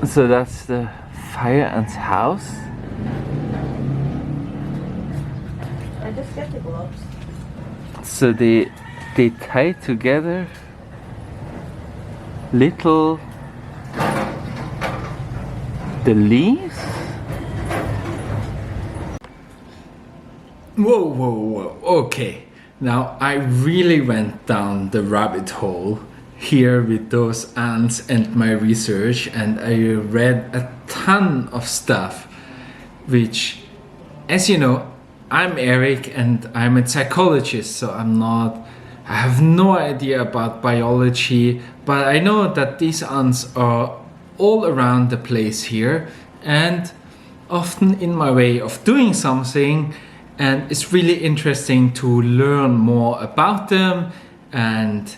So that's the fire ant's house. I just get the gloves. So they tie together the leaves. Whoa. Okay. Now I really went down the rabbit hole here with those ants and my research, and I read a ton of stuff, which, as you know, I'm Eric and I'm a psychologist, so I have no idea about biology, but I know that these ants are all around the place here and often in my way of doing something, and it's really interesting to learn more about them and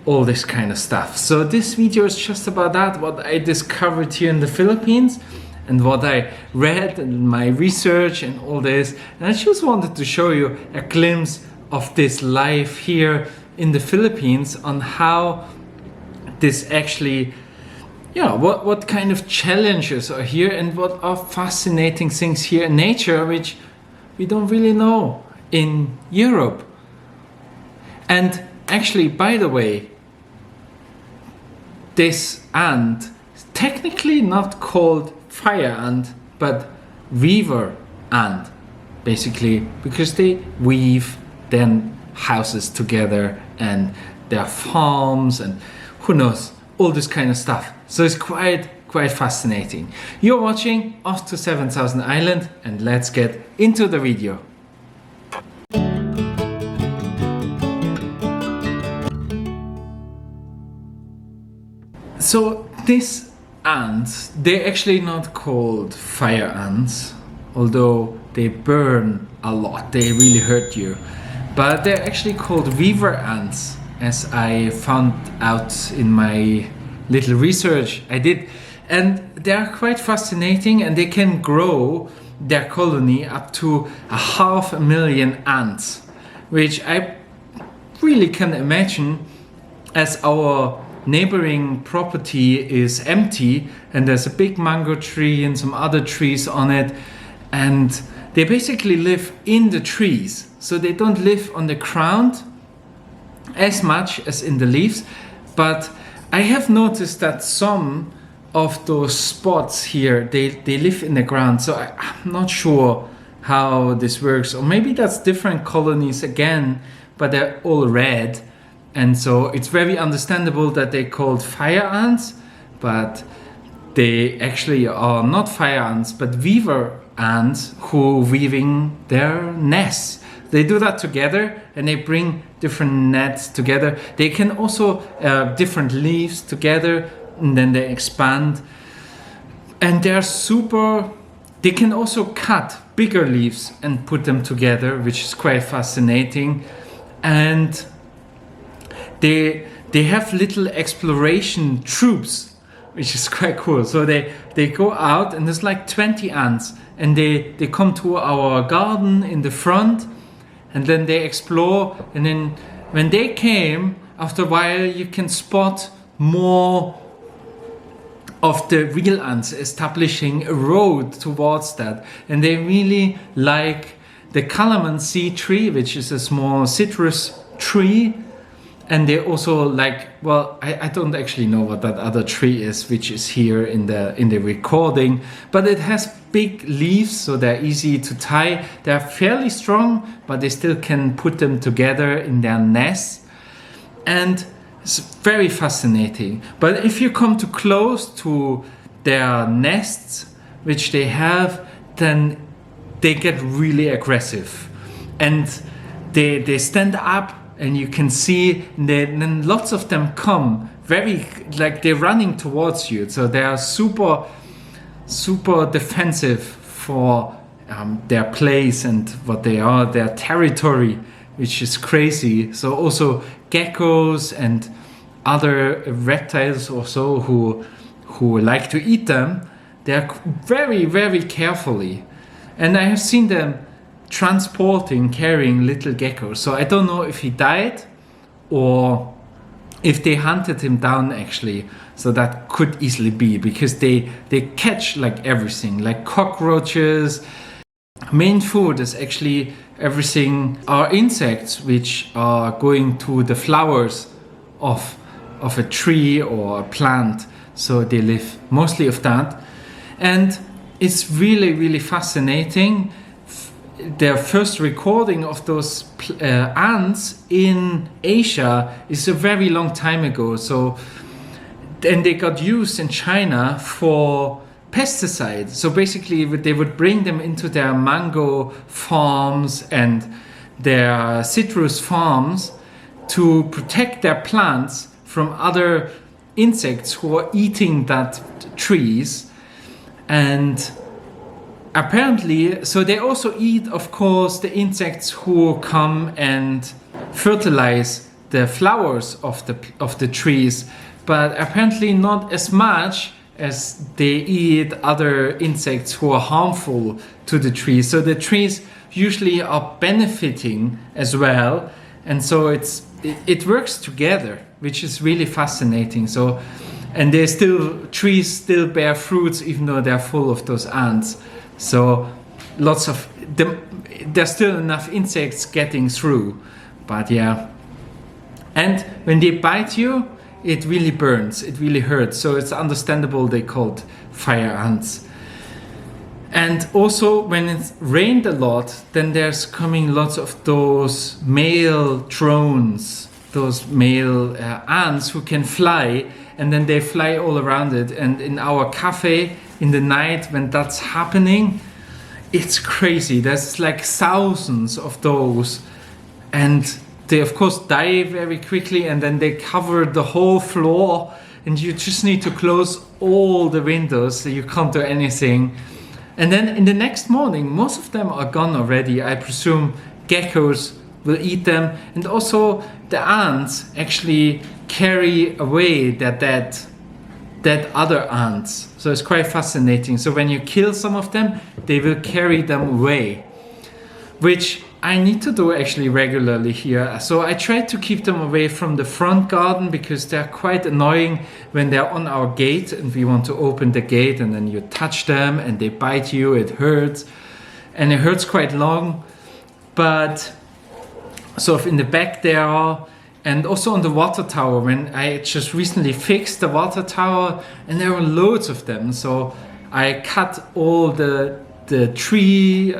all this kind of stuff. So this video is just about that, what I discovered here in the Philippines and what I read and my research and all this. And I just wanted to show you a glimpse of this life here in the Philippines, on how this actually, what kind of challenges are here and what are fascinating things here in nature which we don't really know in Europe. And actually, by the way, this ant is technically not called fire ant, but weaver ant, basically, because they weave then houses together and their farms and who knows, all this kind of stuff. So it's quite fascinating. You're watching Off to 7000 Island, and let's get into the video. So these ants, they're actually not called fire ants, although they burn a lot, they really hurt you. But they're actually called weaver ants, as I found out in my little research I did. And they're quite fascinating, and they can grow their colony up to 500,000 ants, which I really can imagine, as our neighboring property is empty and there's a big mango tree and some other trees on it, and they basically live in the trees, so they don't live on the ground as much as in the leaves. But I have noticed that some of those spots here, they live in the ground, so I'm not sure how this works, or maybe that's different colonies again, but they're all red. And so it's very understandable that they're called fire ants, but they actually are not fire ants, but weaver ants who weaving their nests. They do that together and they bring different nets together. They can also different leaves together, and then they expand. And they can also cut bigger leaves and put them together, which is quite fascinating. And they have little exploration troops, which is quite cool. So they go out, and there's like 20 ants, and they come to our garden in the front, and then they explore. And then when they came, after a while, you can spot more of the real ants establishing a road towards that. And they really like the calamansi tree, which is a small citrus tree. And they also like, well, I don't actually know what that other tree is, which is here in the recording, but it has big leaves, so they're easy to tie. They're fairly strong, but they still can put them together in their nests. And it's very fascinating. But if you come too close to their nests, which they have, then they get really aggressive. And they stand up, and you can see then lots of them come very, like they're running towards you. So they are super defensive for their place and what they are, their territory, which is crazy. So also geckos and other reptiles also who like to eat them, they're very carefully. And I have seen them carrying little geckos. So I don't know if he died or if they hunted him down actually. So that could easily be, because they catch like everything, like cockroaches. Main food is actually everything are insects which are going to the flowers of a tree or a plant. So they live mostly of that. And it's really, really fascinating. Their first recording of those ants in Asia is a very long time ago. So then they got used in China for pesticides. So basically they would bring them into their mango farms and their citrus farms to protect their plants from other insects who are eating that trees. And apparently, so they also eat, of course, the insects who come and fertilize the flowers of the trees, but apparently not as much as they eat other insects who are harmful to the trees. So the trees usually are benefiting as well, and so it works together, which is really fascinating. So, and trees still bear fruits even though they're full of those ants. So lots of them, there's still enough insects getting through, but yeah. And when they bite you, it really burns, it really hurts. So it's understandable they called fire ants. And also when it's rained a lot, then there's coming lots of those male drones, those male ants who can fly, and then they fly all around it. And in our cafe in the night when that's happening, it's crazy. There's like thousands of those, and they of course die very quickly, and then they cover the whole floor, and you just need to close all the windows so you can't do anything. And then in the next morning, most of them are gone already. I presume geckos will eat them, and also the ants actually carry away their dead other ants. So it's quite fascinating. So when you kill some of them, they will carry them away, which I need to do actually regularly here. So I try to keep them away from the front garden, because they're quite annoying when they're on our gate and we want to open the gate, and then you touch them and they bite you. It hurts, and it hurts quite long. But sort of in the back there are, and also on the water tower, when I just recently fixed the water tower, and there were loads of them. So I cut all the tree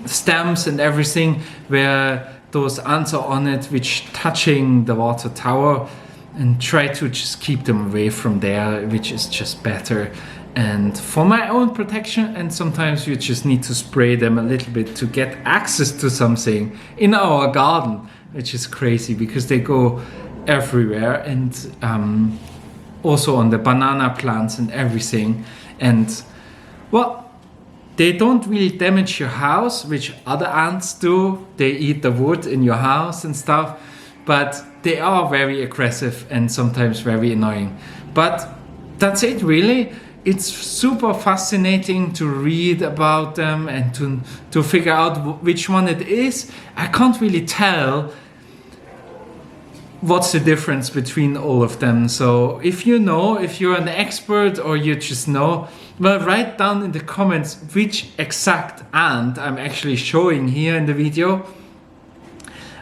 stems and everything where those ants are on it, which touching the water tower, and try to just keep them away from there, which is just better. And for my own protection, and sometimes you just need to spray them a little bit to get access to something in our garden, which is crazy because they go everywhere, and also on the banana plants and everything. And well, they don't really damage your house, which other ants do. They eat the wood in your house and stuff, but they are very aggressive and sometimes very annoying. But that's it really. It's super fascinating to read about them and to figure out which one it is. I can't really tell what's the difference between all of them. So if you know, if you're an expert or you just know, well, write down in the comments which exact ant I'm actually showing here in the video.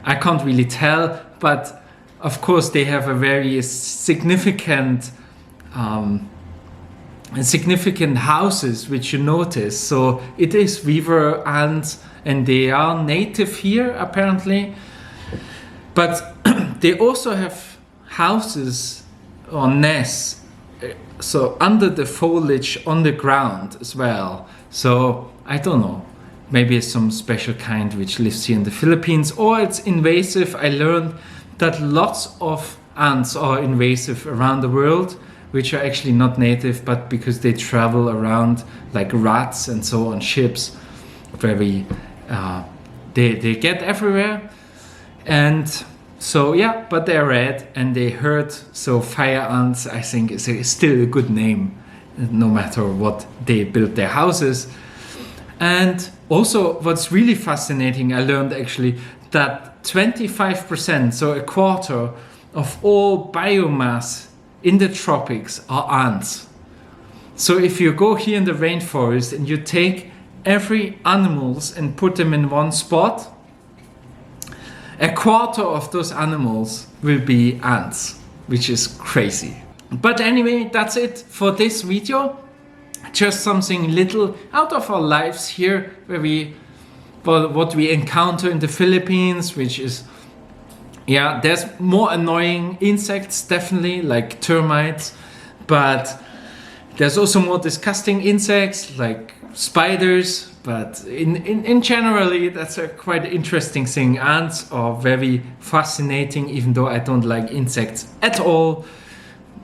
I can't really tell, but of course they have a very significant houses which you notice. So it is weaver ants, and they are native here apparently. But they also have houses or nests, so under the foliage on the ground as well. So I don't know, maybe it's some special kind which lives here in the Philippines, or it's invasive. I learned that lots of ants are invasive around the world, which are actually not native, but because they travel around like rats and so on ships, very they get everywhere. And so yeah, but they're red and they hurt. So fire ants, I think, is still a good name, no matter what they build their houses. And also what's really fascinating, I learned actually that 25%, so a quarter of all biomass in the tropics are ants. So if you go here in the rainforest and you take every animals and put them in one spot, a quarter of those animals will be ants, which is crazy. But anyway, that's it for this video. Just something little out of our lives here, what we encounter in the Philippines, which is, yeah, there's more annoying insects, definitely, like termites, but there's also more disgusting insects like spiders. But in generally, that's a quite interesting thing. Ants are very fascinating, even though I don't like insects at all.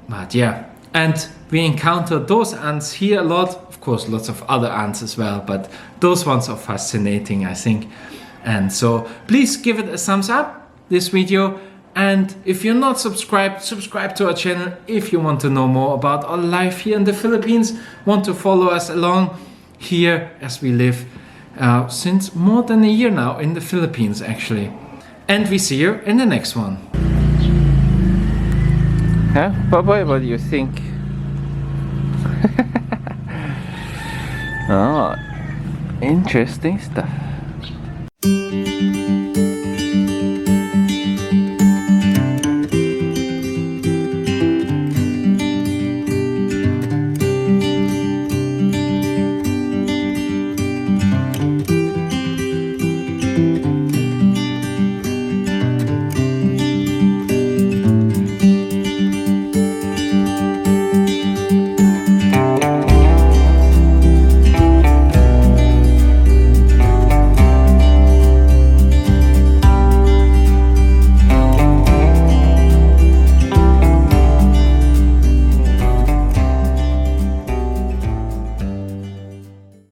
But yeah, and we encounter those ants here a lot. Of course, lots of other ants as well, but those ones are fascinating, I think. And so please give it a thumbs up, this video. And if you're not subscribed, subscribe to our channel if you want to know more about our life here in the Philippines, want to follow us along here as we live since more than a year now in the Philippines, actually. And we see you in the next one. Huh? Bye-bye, what do you think? Oh, interesting stuff.